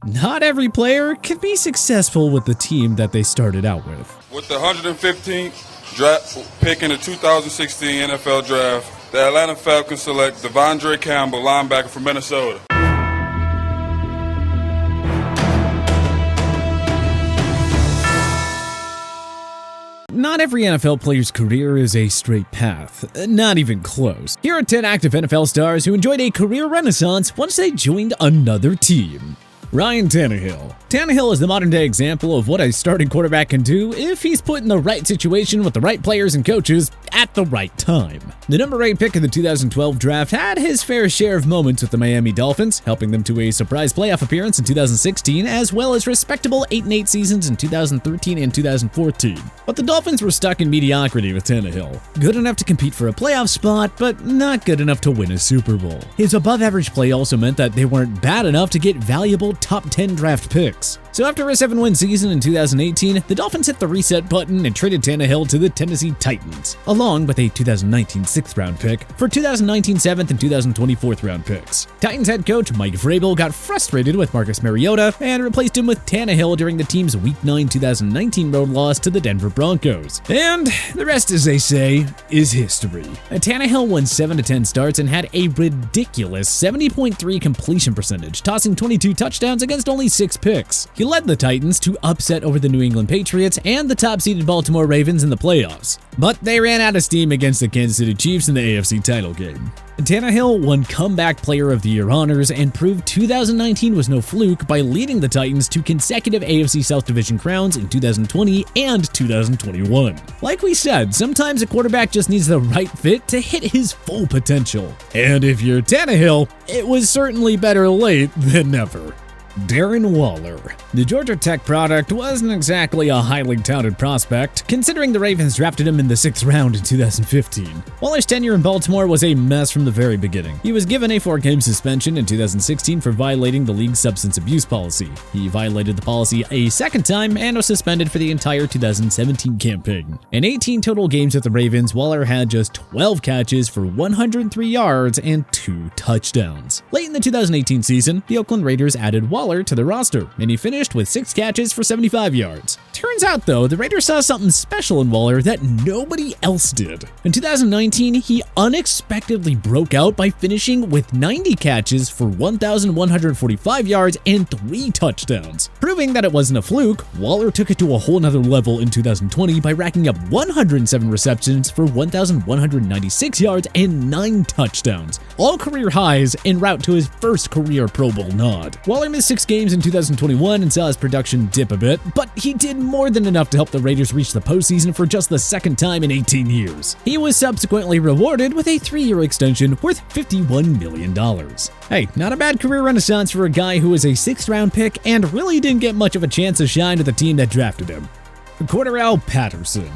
Not every player can be successful with the team that they started out with. With the 115th draft pick in the 2016 NFL Draft, the Atlanta Falcons select Devondre Campbell, linebacker from Minnesota. Not every NFL player's career is a straight path, not even close. Here are 10 active NFL stars who enjoyed a career renaissance once they joined another team. Ryan Tannehill. Tannehill is the modern-day example of what a starting quarterback can do if he's put in the right situation with the right players and coaches at the right time. The number 8 pick of the 2012 draft had his fair share of moments with the Miami Dolphins, helping them to a surprise playoff appearance in 2016, as well as respectable 8-8 seasons in 2013 and 2014. But the Dolphins were stuck in mediocrity with Tannehill. Good enough to compete for a playoff spot, but not good enough to win a Super Bowl. His above-average play also meant that they weren't bad enough to get valuable top 10 draft picks. So after a 7-win season in 2018, the Dolphins hit the reset button and traded Tannehill to the Tennessee Titans, along with a 2019 6th-round pick for 2019 7th and 2020 4th-round picks. Titans head coach Mike Vrabel got frustrated with Marcus Mariota and replaced him with Tannehill during the team's Week 9 2019 road loss to the Denver Broncos. And the rest, as they say, is history. Tannehill won 7-10 starts and had a ridiculous 70.3 completion percentage, tossing 22 touchdowns against only 6 picks. He led the Titans to upset over the New England Patriots and the top-seeded Baltimore Ravens in the playoffs, but they ran out of steam against the Kansas City Chiefs in the AFC title game. Tannehill won Comeback Player of the Year honors and proved 2019 was no fluke by leading the Titans to consecutive AFC South Division crowns in 2020 and 2021. Like we said, sometimes a quarterback just needs the right fit to hit his full potential. And if you're Tannehill, it was certainly better late than never. Darren Waller. The Georgia Tech product wasn't exactly a highly touted prospect, considering the Ravens drafted him in the 6th round in 2015. Waller's tenure in Baltimore was a mess from the very beginning. He was given a 4-game suspension in 2016 for violating the league's substance abuse policy. He violated the policy a second time and was suspended for the entire 2017 campaign. In 18 total games with the Ravens, Waller had just 12 catches for 103 yards and 2 touchdowns. Late in the 2018 season, the Oakland Raiders added Waller to the roster, and he finished with 6 catches for 75 yards. Turns out, though, the Raiders saw something special in Waller that nobody else did. In 2019, he unexpectedly broke out by finishing with 90 catches for 1,145 yards and 3 touchdowns. Proving that it wasn't a fluke, Waller took it to a whole nother level in 2020 by racking up 107 receptions for 1,196 yards and 9 touchdowns, all career highs en route to his first career Pro Bowl nod. Waller missed 6 games in 2021 and saw his production dip a bit, but he did more than enough to help the Raiders reach the postseason for just the 2nd time in 18 years. He was subsequently rewarded with a 3-year extension worth $51 million. Hey, not a bad career renaissance for a guy who was a 6th-round pick and really didn't get much of a chance to shine with the team that drafted him. Cordarrelle Patterson.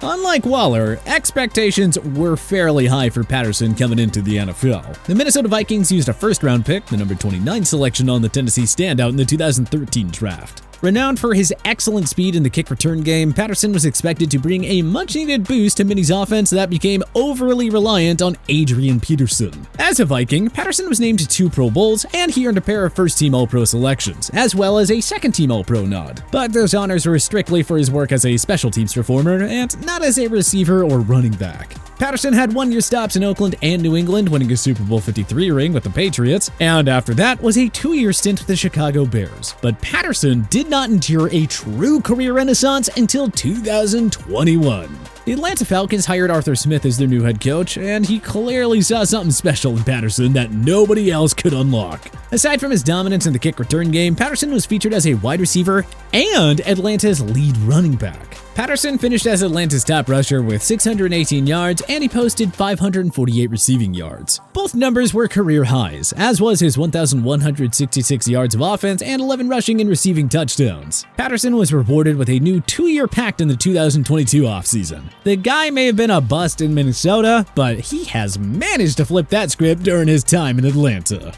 Unlike Waller, expectations were fairly high for Patterson coming into the NFL. The Minnesota Vikings used a 1st-round pick, the number 29 selection on the Tennessee standout in the 2013 draft. Renowned for his excellent speed in the kick return game, Patterson was expected to bring a much-needed boost to Minnie's offense that became overly reliant on Adrian Peterson. As a Viking, Patterson was named to 2 Pro Bowls, and he earned a pair of first-team All-Pro selections, as well as a second-team All-Pro nod. But those honors were strictly for his work as a special teams performer, and not as a receiver or running back. Patterson had 1-year stops in Oakland and New England, winning a Super Bowl 53 ring with the Patriots, and after that was a 2-year stint with the Chicago Bears. But Patterson did not endure a true career renaissance until 2021. The Atlanta Falcons hired Arthur Smith as their new head coach, and he clearly saw something special in Patterson that nobody else could unlock. Aside from his dominance in the kick return game, Patterson was featured as a wide receiver and Atlanta's lead running back. Patterson finished as Atlanta's top rusher with 618 yards, and he posted 548 receiving yards. Both numbers were career highs, as was his 1,166 yards of offense and 11 rushing and receiving touchdowns. Patterson was rewarded with a new 2-year pact in the 2022 offseason. The guy may have been a bust in Minnesota, but he has managed to flip that script during his time in Atlanta.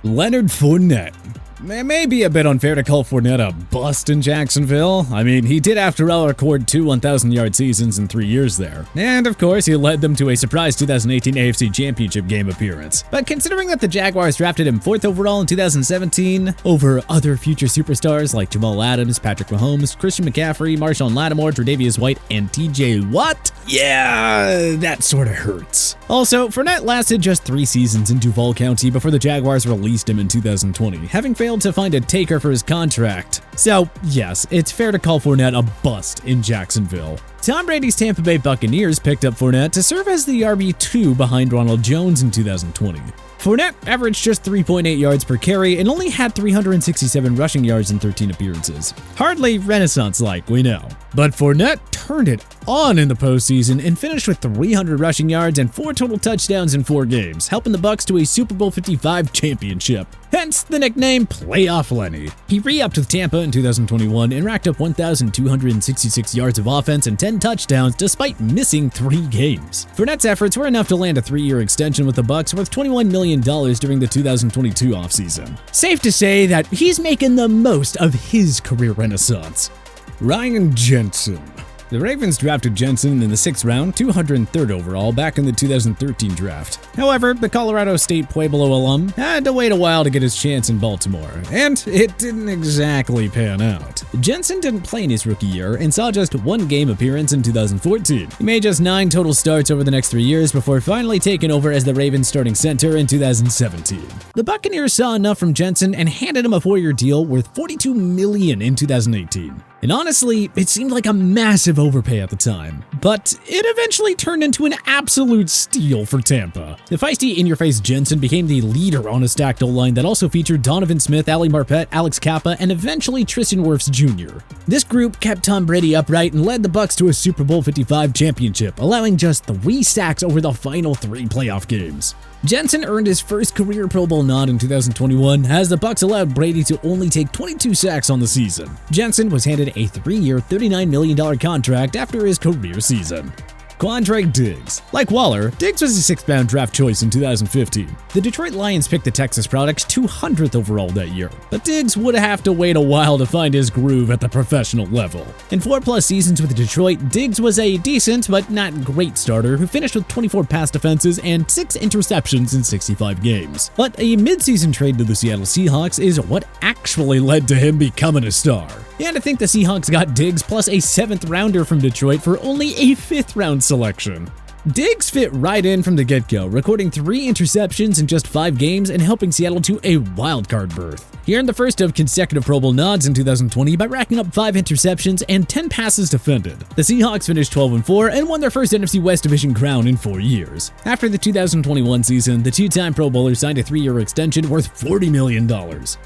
Leonard Fournette. It may be a bit unfair to call Fournette a bust in Jacksonville. I mean, he did after all record 2 1,000-yard seasons in 3 years there. And of course, he led them to a surprise 2018 AFC Championship game appearance. But considering that the Jaguars drafted him 4th overall in 2017 over other future superstars like Jamal Adams, Patrick Mahomes, Christian McCaffrey, Marshawn Lattimore, Tre'Davious White, and TJ Watt, yeah, that sort of hurts. Also, Fournette lasted just 3 seasons in Duval County before the Jaguars released him in 2020, having failed to find a taker for his contract. So, yes, it's fair to call Fournette a bust in Jacksonville. Tom Brady's Tampa Bay Buccaneers picked up Fournette to serve as the RB2 behind Ronald Jones in 2020. Fournette averaged just 3.8 yards per carry and only had 367 rushing yards in 13 appearances. Hardly Renaissance-like, we know. But Fournette turned it on in the postseason and finished with 300 rushing yards and 4 total touchdowns in 4 games, helping the Bucs to a Super Bowl 55 championship. Hence the nickname Playoff Lenny. He re-upped with Tampa in 2021 and racked up 1,266 yards of offense and 10 touchdowns despite missing 3 games. Fournette's efforts were enough to land a 3-year extension with the Bucs worth $21 million during the 2022 offseason. Safe to say that he's making the most of his career renaissance. Ryan Jensen. The Ravens drafted Jensen in the 6th round, 203rd overall, back in the 2013 draft. However, the Colorado State Pueblo alum had to wait a while to get his chance in Baltimore, and it didn't exactly pan out. Jensen didn't play in his rookie year and saw just 1 game appearance in 2014. He made just 9 total starts over the next 3 years before finally taking over as the Ravens starting center in 2017. The Buccaneers saw enough from Jensen and handed him a 4-year deal worth $42 million in 2018. And honestly, it seemed like a massive overpay at the time, but it eventually turned into an absolute steal for Tampa. The feisty in-your-face Jensen became the leader on a stacked O-line that also featured Donovan Smith, Ali Marpet, Alex Kappa, and eventually Tristan Wirfs Jr. This group kept Tom Brady upright and led the Bucs to a Super Bowl 55 championship, allowing just 3 sacks over the final 3 playoff games. Jensen earned his first career Pro Bowl nod in 2021 as the Bucs allowed Brady to only take 22 sacks on the season. Jensen was handed a 3-year, $39 million contract after his career season. Quandre Diggs. Like Waller, Diggs was a 6th-round draft choice in 2015. The Detroit Lions picked the Texas products 200th overall that year, but Diggs would have to wait a while to find his groove at the professional level. In 4+ seasons with Detroit, Diggs was a decent but not great starter who finished with 24 pass defenses and 6 interceptions in 65 games. But a midseason trade to the Seattle Seahawks is what actually led to him becoming a star. And I think the Seahawks got Diggs plus a 7th-rounder from Detroit for only a 5th-round selection. Diggs fit right in from the get-go, recording 3 interceptions in just 5 games and helping Seattle to a wildcard berth. He earned the first of consecutive Pro Bowl nods in 2020 by racking up 5 interceptions and 10 passes defended. The Seahawks finished 12-4 and won their first NFC West Division crown in 4 years. After the 2021 season, the 2-time Pro Bowler signed a 3-year extension worth $40 million.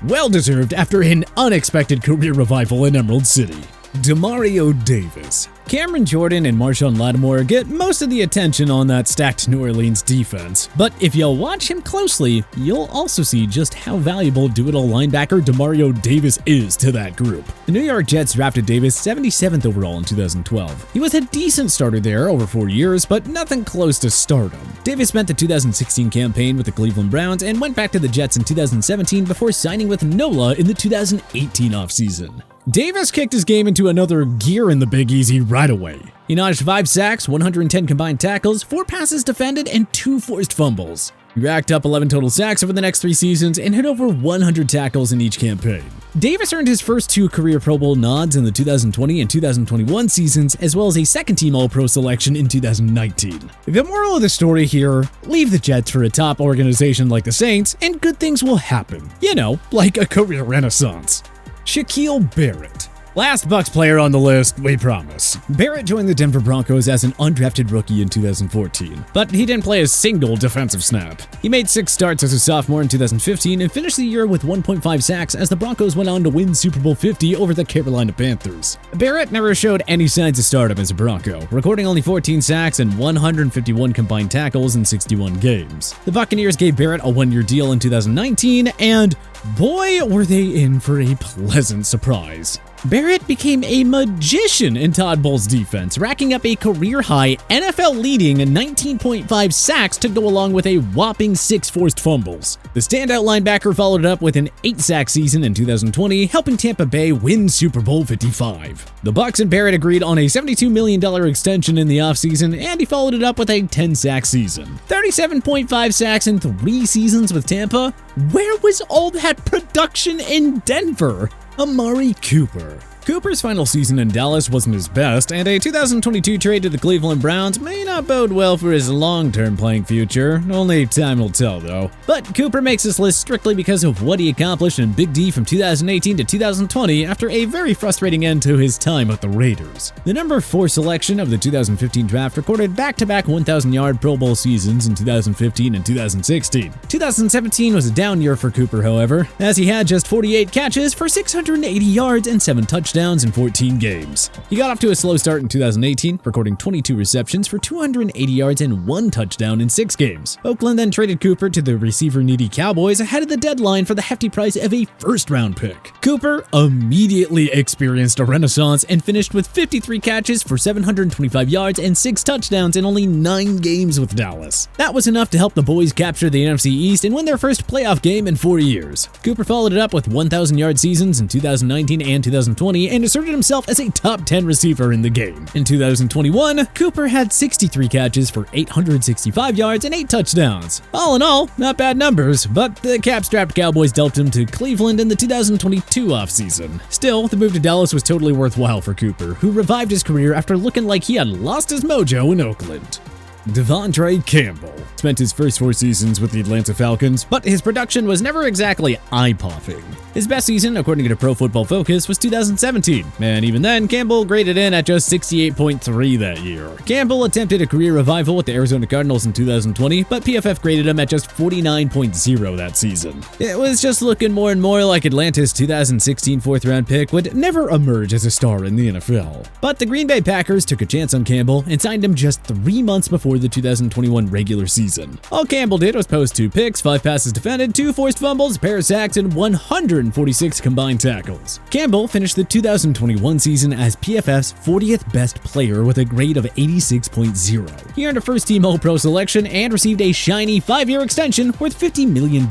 Well-deserved after an unexpected career revival in Emerald City. Demario Davis. Cameron Jordan and Marshawn Lattimore get most of the attention on that stacked New Orleans defense, but if you'll watch him closely, you'll also see just how valuable do-it-all linebacker Demario Davis is to that group. The New York Jets drafted Davis 77th overall in 2012. He was a decent starter there over 4 years, but nothing close to stardom. Davis spent the 2016 campaign with the Cleveland Browns and went back to the Jets in 2017 before signing with NOLA in the 2018 offseason. Davis kicked his game into another gear in the Big Easy right away. He notched 5 sacks, 110 combined tackles, 4 passes defended, and 2 forced fumbles. He racked up 11 total sacks over the next 3 seasons and hit over 100 tackles in each campaign. Davis earned his first 2 career Pro Bowl nods in the 2020 and 2021 seasons, as well as a 2nd-team All-Pro selection in 2019. The moral of the story here, leave the Jets for a top organization like the Saints, and good things will happen. You know, like a career renaissance. Shaquil Barrett. Last Bucs player on the list, we promise. Barrett joined the Denver Broncos as an undrafted rookie in 2014, but he didn't play a single defensive snap. He made 6 starts as a sophomore in 2015 and finished the year with 1.5 sacks as the Broncos went on to win Super Bowl 50 over the Carolina Panthers. Barrett never showed any signs of stardom as a Bronco, recording only 14 sacks and 151 combined tackles in 61 games. The Buccaneers gave Barrett a 1-year deal in 2019 and Boy, were they in for a pleasant surprise. Barrett became a magician in Todd Bowles' defense, racking up a career-high, NFL-leading 19.5 sacks to go along with a whopping 6 forced fumbles. The standout linebacker followed up with an 8-sack season in 2020, helping Tampa Bay win Super Bowl 55. The Bucs and Barrett agreed on a $72 million extension in the offseason, and he followed it up with a 10-sack season. 37.5 sacks in 3 seasons with Tampa? Where was all that production in Denver? Amari Cooper. Cooper's final season in Dallas wasn't his best, and a 2022 trade to the Cleveland Browns may not bode well for his long-term playing future. Only time will tell, though. But Cooper makes this list strictly because of what he accomplished in Big D from 2018 to 2020 after a very frustrating end to his time with the Raiders. The number 4 selection of the 2015 draft recorded back-to-back 1,000-yard Pro Bowl seasons in 2015 and 2016. 2017 was a down year for Cooper, however, as he had just 48 catches for 680 yards and 7 touchdowns in 14 games. He got off to a slow start in 2018, recording 22 receptions for 280 yards and 1 touchdown in 6 games. Oakland then traded Cooper to the receiver-needy Cowboys ahead of the deadline for the hefty price of a first-round pick. Cooper immediately experienced a renaissance and finished with 53 catches for 725 yards and 6 touchdowns in only 9 games with Dallas. That was enough to help the boys capture the NFC East and win their first playoff game in 4 years. Cooper followed it up with 1,000-yard seasons in 2019 and 2020 and asserted himself as a top 10 receiver in the game. In 2021, Cooper had 63 catches for 865 yards and 8 touchdowns. All in all, not bad numbers, but the cap-strapped Cowboys dealt him to Cleveland in the 2022 offseason. Still, the move to Dallas was totally worthwhile for Cooper, who revived his career after looking like he had lost his mojo in Oakland. Devondre Campbell spent his first 4 seasons with the Atlanta Falcons, but his production was never exactly eye-popping. His best season, according to Pro Football Focus, was 2017, and even then, Campbell graded in at just 68.3 that year. Campbell attempted a career revival with the Arizona Cardinals in 2020, but PFF graded him at just 49.0 that season. It was just looking more and more like Atlanta's 2016 4th-round pick would never emerge as a star in the NFL. But the Green Bay Packers took a chance on Campbell and signed him just 3 months before the 2021 regular season. All Campbell did was post 2 picks, 5 passes defended, 2 forced fumbles, a pair of sacks, and 146 combined tackles. Campbell finished the 2021 season as PFF's 40th best player with a grade of 86.0. He earned a first-team All-Pro selection and received a shiny 5-year extension worth $50 million in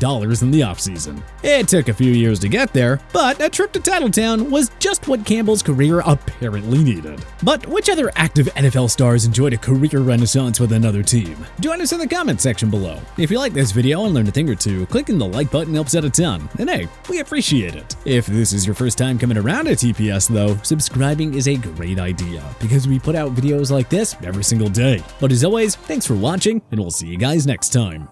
the offseason. It took a few years to get there, but a trip to Titletown was just what Campbell's career apparently needed. But which other active NFL stars enjoyed a career renaissance with another team? Join us in the comment section below. If you like this video and learned a thing or two, clicking the like button helps out a ton, and hey, we appreciate it. If this is your first time coming around to TPS though, subscribing is a great idea, because we put out videos like this every single day. But as always, thanks for watching, and we'll see you guys next time.